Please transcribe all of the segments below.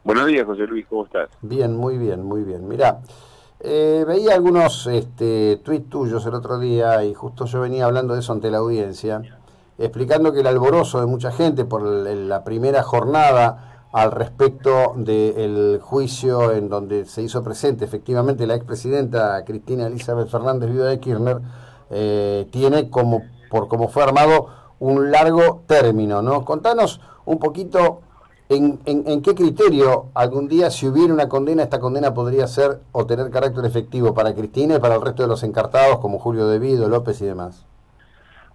Buenos días, José Luis, ¿cómo estás? Bien, muy bien, muy bien. Mirá, veía algunos tuits tuyos el otro día y justo yo venía hablando de eso ante la audiencia, explicando que el alborozo de mucha gente por la primera jornada al respecto del juicio en donde se hizo presente efectivamente la expresidenta Cristina Elizabeth Fernández, viuda de Kirchner, tiene como, por cómo fue armado, un largo término, ¿no? Contanos un poquito en qué criterio algún día, si hubiera una condena, esta condena podría ser o tener carácter efectivo para Cristina y para el resto de los encartados como Julio De Vido, López y demás.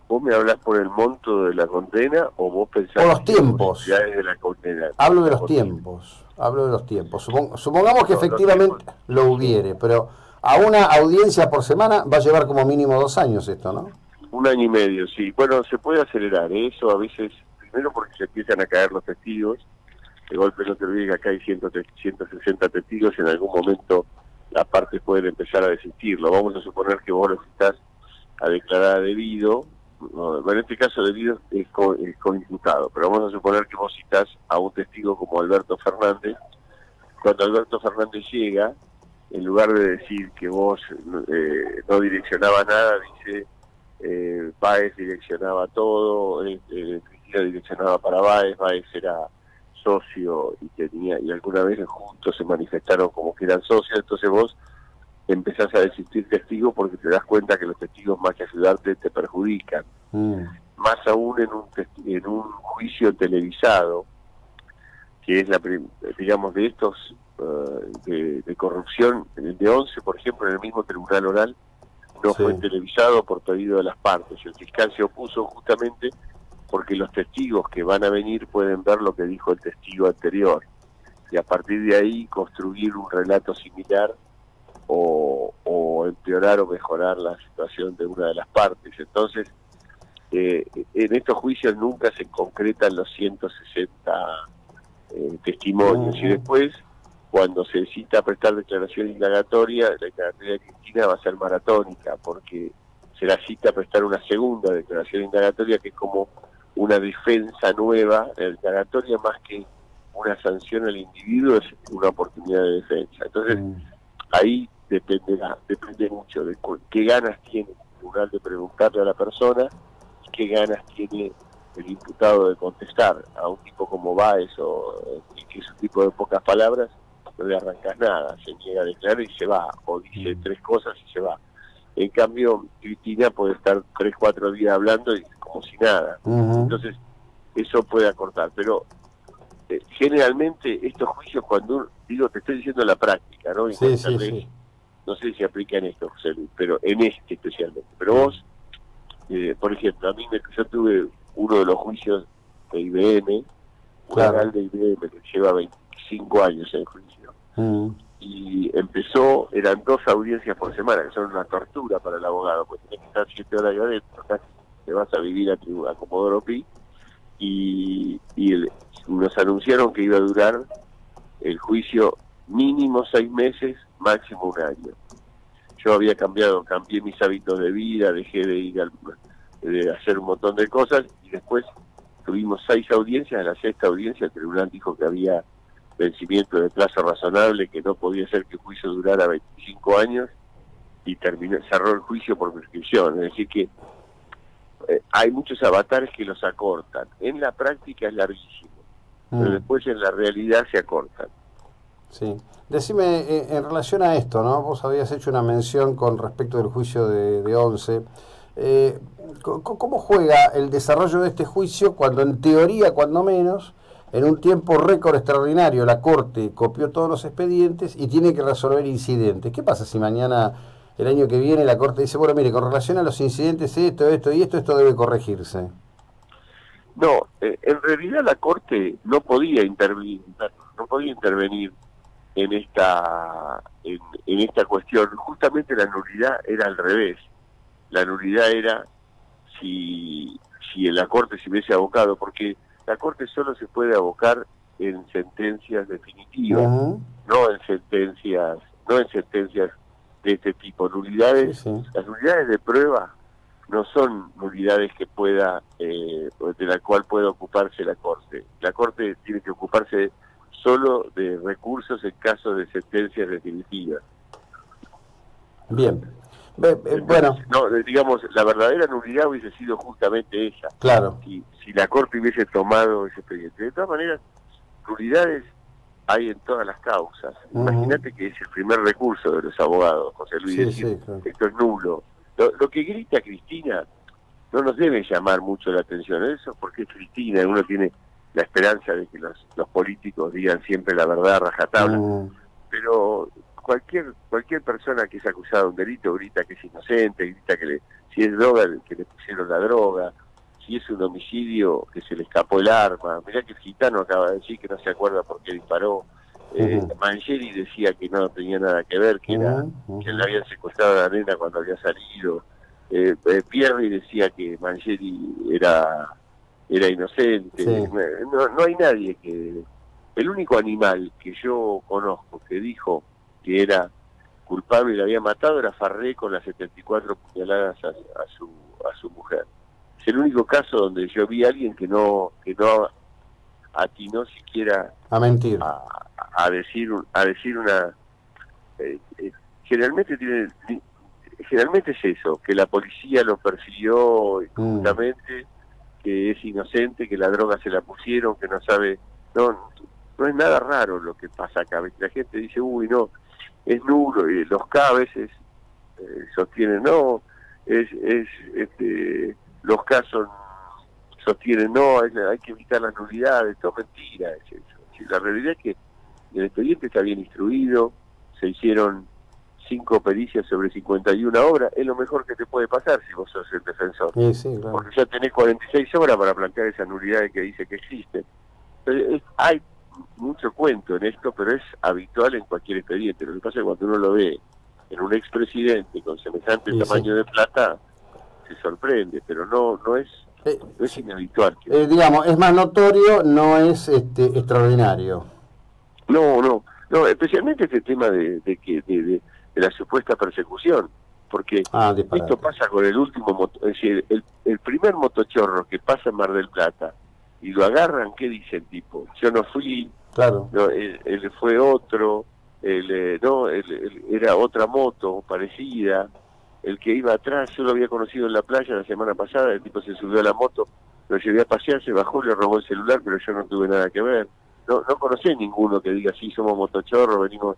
¿Vos me hablás por el monto de la condena o vos Por pensás los en tiempos, posibilidades de la condena? hablo De de la los condena? tiempos, hablo de los tiempos. Supongamos que Los tiempos, efectivamente lo sí. hubiere, pero a una audiencia por semana va a llevar como mínimo 2 años esto, ¿no? Un año y medio, sí. Bueno, se puede acelerar, ¿eh? Eso a veces, primero porque se empiezan a caer los testigos. De golpe no te olvides que acá hay 160 testigos, en algún momento las partes pueden empezar a desistirlo. Vamos a suponer que vos lo citás a declarar a debido. No, en este caso debido es coimputado, pero vamos a suponer que vos citás a un testigo como Alberto Fernández. Cuando Alberto Fernández llega, en lugar de decir que vos no direccionaba nada, dice Báez direccionaba todo, Cristina direccionaba para Báez, Báez era socio y tenía, y alguna vez juntos se manifestaron como que eran socios. Entonces vos empezás a desistir testigos porque te das cuenta que los testigos, más que ayudarte, te perjudican. Mm. Más aún en un juicio televisado, que es digamos, de estos de corrupción de 11, por ejemplo, en el mismo tribunal oral no Sí. fue televisado por pedido de las partes. El fiscal se opuso justamente porque los testigos que van a venir pueden ver lo que dijo el testigo anterior y a partir de ahí construir un relato similar o empeorar o mejorar la situación de una de las partes. Entonces, en estos juicios nunca se concretan los 160 testimonios y Mm, después, cuando se cita a prestar declaración indagatoria, la declaratoria de Cristina va a ser maratónica porque se la cita a prestar una segunda declaración indagatoria que es como una defensa nueva. La declaratoria, más que una sanción al individuo, es una oportunidad de defensa. Entonces, mm, ahí depende mucho de qué ganas tiene el tribunal de preguntarle a la persona y qué ganas tiene el imputado de contestar. A un tipo como Báez, que es un tipo de pocas palabras, no le arrancas nada, se niega a declarar y se va, o dice mm, tres cosas y se va. En cambio, Cristina puede estar 3, 4 días hablando y como si nada. mm. Entonces, eso puede acortar, pero generalmente estos juicios, cuando digo, te estoy diciendo la práctica, ¿no? Sí, Igual tal sí, vez, sí. no sé si aplica en esto, José Luis, pero en este especialmente. Pero Mm, vos, por ejemplo, yo tuve uno de los juicios de IBM, un oral claro. de IBM que lleva 25 años en juicio, Mm, y eran 2 audiencias por semana, que son una tortura para el abogado, porque tenés que estar 7 horas ahí adentro, casi te vas a vivir a Comodoro Pi, y nos anunciaron que iba a durar el juicio mínimo 6 meses, máximo un año. Yo cambié mis hábitos de vida, dejé de hacer un montón de cosas y después tuvimos 6 audiencias. En la sexta audiencia el tribunal dijo que había vencimiento de plazo razonable, que no podía ser que el juicio durara 25 años y cerró el juicio por prescripción. Es decir que hay muchos avatares que los acortan. En la práctica es larguísimo, pero mm. después en la realidad se acortan. Sí. Decime, en relación a esto, ¿no? Vos habías hecho una mención con respecto del juicio de Once. Eh, ¿Cómo juega el desarrollo de este juicio cuando en teoría, cuando menos, en un tiempo récord extraordinario, la Corte copió todos los expedientes y tiene que resolver incidentes? ¿Qué pasa si mañana, el año que viene, la Corte dice, bueno, mire, con relación a los incidentes, esto debe corregirse? No, en realidad la Corte no podía intervenir, no podía intervenir en esta cuestión. Justamente la nulidad era al revés. La nulidad era si en la Corte se hubiese abocado, porque la Corte solo se puede abocar en sentencias definitivas, Ujú. no en sentencias de este tipo. Sí, sí. Las nulidades de prueba no son nulidades de la cual pueda ocuparse la Corte. La Corte tiene que ocuparse solo de recursos en caso de sentencias definitivas. Bien. Entonces, Bueno, no, digamos, la verdadera nulidad hubiese sido justamente esa. claro. Si la Corte hubiese tomado ese expediente. De todas maneras, nulidades hay en todas las causas. Imagínate que es el primer recurso de los abogados, José Luis, Sí, decir, sí, claro. esto es nulo. Lo que grita Cristina no nos debe llamar mucho la atención, eso porque es Cristina, uno tiene la esperanza de que los políticos digan siempre la verdad a rajatabla, pero cualquier persona que es acusada de un delito grita que es inocente, grita que si es droga, que le pusieron la droga, si es un homicidio, que se le escapó el arma. Mirá que el gitano acaba de decir que no se acuerda por qué disparó. Mangieri decía que no tenía nada que ver, que que le habían secuestrado a la nena cuando había salido. Pierri decía que Mangieri era inocente. Sí. No hay nadie que... El único animal que yo conozco que dijo que era culpable y la había matado era Farré con las 74 puñaladas a su mujer. Es el único caso donde yo vi a alguien que no atinó siquiera a mentir, a decir una generalmente es eso, que la policía lo persiguió injustamente, que es inocente, que la droga se la pusieron, que no sabe, no es nada raro lo que pasa acá. La gente dice, uy, no, es nulo, y los K a veces sostienen, no, los casos sostienen, no, hay que evitar las nulidades, todo mentira es eso. Si la realidad es que el expediente está bien instruido, se hicieron 5 pericias sobre 51 obras, es lo mejor que te puede pasar si vos sos el defensor. sí, claro. Porque ya tenés 46 horas para plantear esa nulidad que dice que existe. Hay mucho cuento en esto, pero es habitual en cualquier expediente. Lo que pasa es que cuando uno lo ve en un expresidente con semejante tamaño de plata, se sorprende, pero no es inhabitual. Digamos, es más notorio, no es extraordinario. No, especialmente este tema de la supuesta persecución, porque esto pasa con el último, es decir, el primer motochorro que pasa en Mar del Plata y lo agarran, ¿qué dice el tipo? Yo no fui, claro. No, él fue otro, era otra moto parecida, el que iba atrás, yo lo había conocido en la playa la semana pasada, el tipo se subió a la moto, lo llevé a pasear, se bajó, le robó el celular, pero yo no tuve nada que ver. No conocí ninguno que diga, sí, somos motochorros, venimos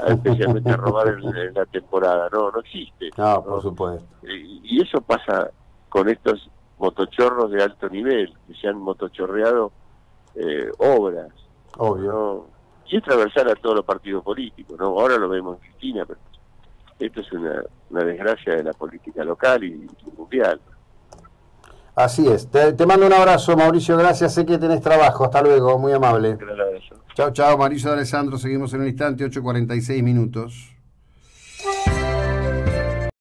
especialmente a robar en la temporada. No existe. No, por supuesto. Y eso pasa con estos motochorros de alto nivel, que se han motochorreado obras. Obvio. ¿No? Y es transversal a todos los partidos políticos, ¿no? Ahora lo vemos en Cristina, pero esto es una desgracia de la política local y mundial. Así es. Te mando un abrazo, Mauricio, gracias. Sé que tenés trabajo. Hasta luego, muy amable. Gracias. Chao, Mauricio de Alessandro. Seguimos en un instante, 8:46 minutos.